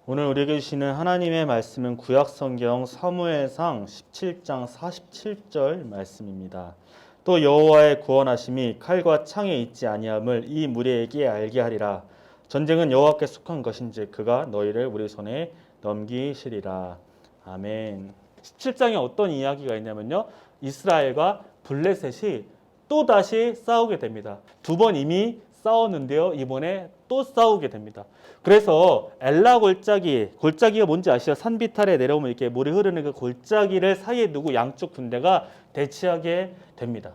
오늘 우리에게 주시는 하나님의 말씀은 구약성경 사무엘상 17장 47절 말씀입니다. 또 여호와의 구원하심이 칼과 창에 있지 아니함을 이 무리에게 알게 하리라. 전쟁은 여호와께 속한 것인지 그가 너희를 우리 손에 넘기시리라. 아멘. 17장에 어떤 이야기가 있냐면요, 이스라엘과 블레셋이 또다시 싸우게 됩니다. 두 번 이미 싸웠는데요, 이번에 또 싸우게 됩니다. 그래서 엘라 골짜기가 뭔지 아시죠? 산비탈에 내려오면 이렇게 물이 흐르는 그 골짜기를 사이에 두고 양쪽 군대가 대치하게 됩니다.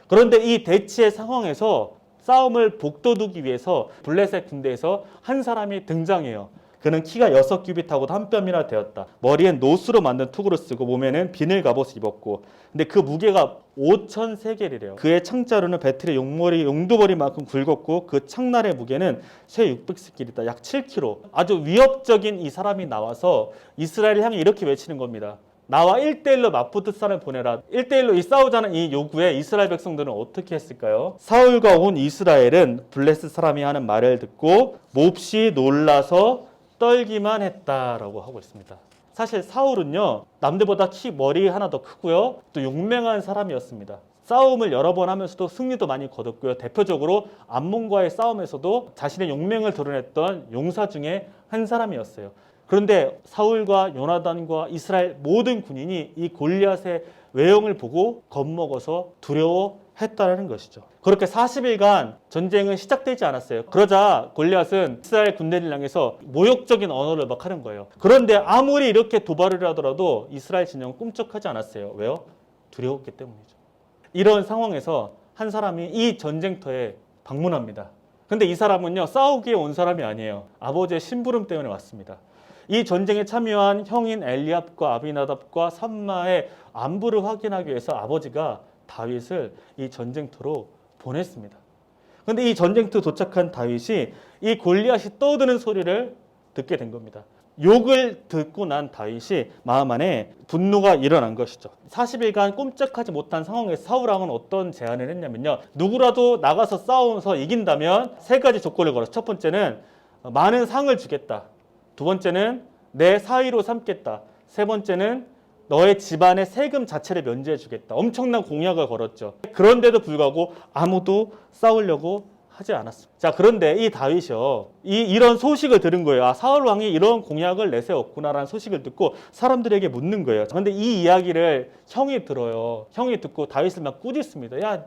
그런데 이 대치의 상황에서 싸움을 복도두기 위해서 블레셋 군대에서 한 사람이 등장해요. 그는 키가 6규빗하고 한 뼘이나 되었다. 머리엔 노수로 만든 투구를 쓰고 몸에는 비늘 갑옷을 입었고, 근데 그 무게가 5,000세겔이래요. 그의 창자루는 배틀의 용두머리만큼 굵었고 그 창날의 무게는 쇠 600세겔이다. 약 7kg. 아주 위협적인 이 사람이 나와서 이스라엘을 향해 이렇게 외치는 겁니다. 나와 1대1로 맞붙을 사람을 보내라. 1대1로 이 싸우자는 이 요구에 이스라엘 백성들은 어떻게 했을까요? 사울과 온 이스라엘은 블레셋 사람이 하는 말을 듣고 몹시 놀라서 떨기만 했다라고 하고 있습니다. 사실 사울은요, 남들보다 머리 하나 더 크고요, 또 용맹한 사람이었습니다. 싸움을 여러 번 하면서도 승리도 많이 거뒀고요. 대표적으로 암몬과의 싸움에서도 자신의 용맹을 드러냈던 용사 중에 한 사람이었어요. 그런데 사울과 요나단과 이스라엘 모든 군인이 이 골리앗의 외형을 보고 겁먹어서 두려워했다는 것이죠. 그렇게 40일간 전쟁은 시작되지 않았어요. 그러자 골리앗은 이스라엘 군대를 향해서 모욕적인 언어를 막 하는 거예요. 그런데 아무리 이렇게 도발을 하더라도 이스라엘 진영은 꿈쩍하지 않았어요. 왜요? 두려웠기 때문이죠. 이런 상황에서 한 사람이 이 전쟁터에 방문합니다. 근데 이 사람은요, 싸우기에 온 사람이 아니에요. 아버지의 심부름 때문에 왔습니다. 이 전쟁에 참여한 형인 엘리압과 아비나답과 삼마의 안부를 확인하기 위해서 아버지가 다윗을 이 전쟁터로 보냈습니다. 그런데 이 전쟁터 도착한 다윗이 이 골리앗이 떠드는 소리를 듣게 된 겁니다. 욕을 듣고 난 다윗이 마음 안에 분노가 일어난 것이죠. 40일간 꼼짝하지 못한 상황에서 사울왕은 어떤 제안을 했냐면요, 누구라도 나가서 싸우면서 이긴다면 3가지 조건을 걸었어요. 첫 번째는 많은 상을 주겠다. 두 번째는 내 사위로 삼겠다. 세 번째는 너의 집안의 세금 자체를 면제해 주겠다. 엄청난 공약을 걸었죠. 그런데도 불구하고 아무도 싸우려고 하지 않았습니다. 자, 그런데 이 다윗이요, 이런 소식을 들은 거예요. 아, 사울 왕이 이런 공약을 내세웠구나라는 소식을 듣고 사람들에게 묻는 거예요. 그런데 이 이야기를 형이 들어요. 형이 듣고 다윗을 막 꾸짖습니다. 야,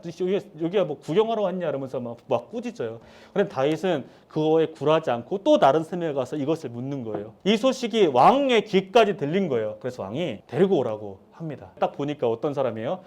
여기가 뭐 구경하러 왔냐 이러면서 막 꾸짖어요. 그런데 다윗은 그거에 굴하지 않고 또 다른 섬에 가서 이것을 묻는 거예요. 이 소식이 왕의 귀까지 들린 거예요. 그래서 왕이 데리고 오라고 합니다. 딱 보니까 어떤 사람이에요?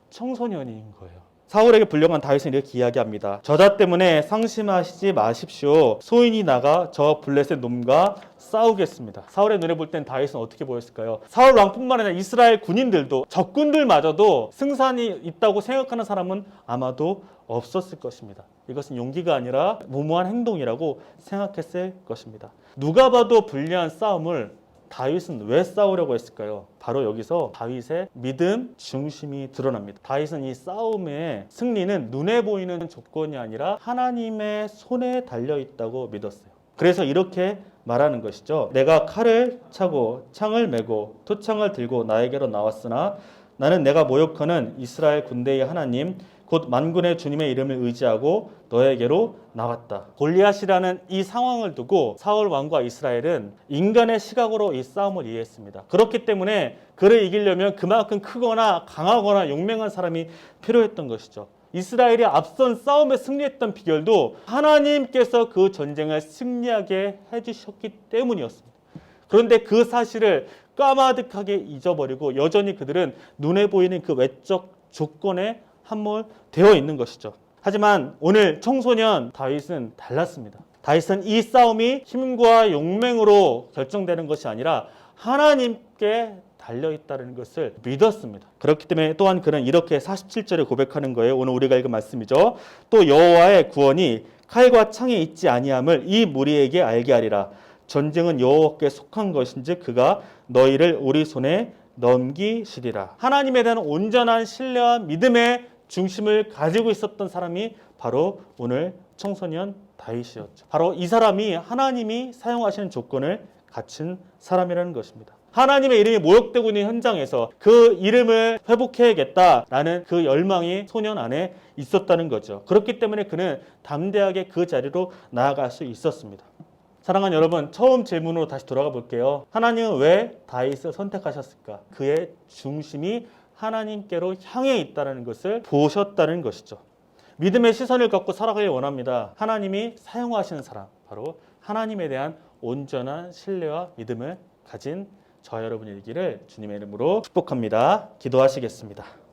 청소년인 거예요. 사울에게 불려간 다윗은 이렇게 이야기합니다. 저자 때문에 상심하시지 마십시오. 소인이 나가 저 블레셋 놈과 싸우겠습니다. 사울의 눈에 볼 땐 다윗은 어떻게 보였을까요? 사울 왕뿐만 아니라 이스라엘 군인들도, 적군들마저도 승산이 있다고 생각하는 사람은 아마도 없었을 것입니다. 이것은 용기가 아니라 무모한 행동이라고 생각했을 것입니다. 누가 봐도 불리한 싸움을 다윗은 왜 싸우려고 했을까요? 바로 여기서 다윗의 믿음 중심이 드러납니다. 다윗은 이 싸움의 승리는 눈에 보이는 조건이 아니라 하나님의 손에 달려있다고 믿었어요. 그래서 이렇게 말하는 것이죠. 내가 칼을 차고 창을 메고 토창을 들고 나에게로 나왔으나 나는 내가 모욕하는 이스라엘 군대의 하나님 곧 만군의 주님의 이름을 의지하고 너에게로 나왔다. 골리앗이라는 이 상황을 두고 사울 왕과 이스라엘은 인간의 시각으로 이 싸움을 이해했습니다. 그렇기 때문에 그를 이기려면 그만큼 크거나 강하거나 용맹한 사람이 필요했던 것이죠. 이스라엘이 앞선 싸움에 승리했던 비결도 하나님께서 그 전쟁을 승리하게 해주셨기 때문이었습니다. 그런데 그 사실을 까마득하게 잊어버리고 여전히 그들은 눈에 보이는 그 외적 조건에 함몰되어 있는 것이죠. 하지만 오늘 청소년 다윗은 달랐습니다. 다윗은 이 싸움이 힘과 용맹으로 결정되는 것이 아니라 하나님께 달려있다는 것을 믿었습니다. 그렇기 때문에 또한 그는 이렇게 47절에 고백하는 거예요. 오늘 우리가 읽은 말씀이죠. 또 여호와의 구원이 칼과 창에 있지 아니함을 이 무리에게 알게 하리라. 전쟁은 여호와께 속한 것인지 그가 너희를 우리 손에 넘기시리라. 하나님에 대한 온전한 신뢰와 믿음의 중심을 가지고 있었던 사람이 바로 오늘 청소년 다윗이었죠. 바로 이 사람이 하나님이 사용하시는 조건을 갇힌 사람이라는 것입니다. 하나님의 이름이 모욕되고 있는 현장에서 그 이름을 회복해야겠다라는 그 열망이 소년 안에 있었다는 거죠. 그렇기 때문에 그는 담대하게 그 자리로 나아갈 수 있었습니다. 사랑하는 여러분, 처음 질문으로 다시 돌아가 볼게요. 하나님은 왜 다윗을 선택하셨을까? 그의 중심이 하나님께로 향해 있다는 것을 보셨다는 것이죠. 믿음의 시선을 갖고 살아가길 원합니다. 하나님이 사용하시는 사람, 바로 하나님에 대한 온전한 신뢰와 믿음을 가진 저와 여러분이 되기를 주님의 이름으로 축복합니다. 기도하시겠습니다.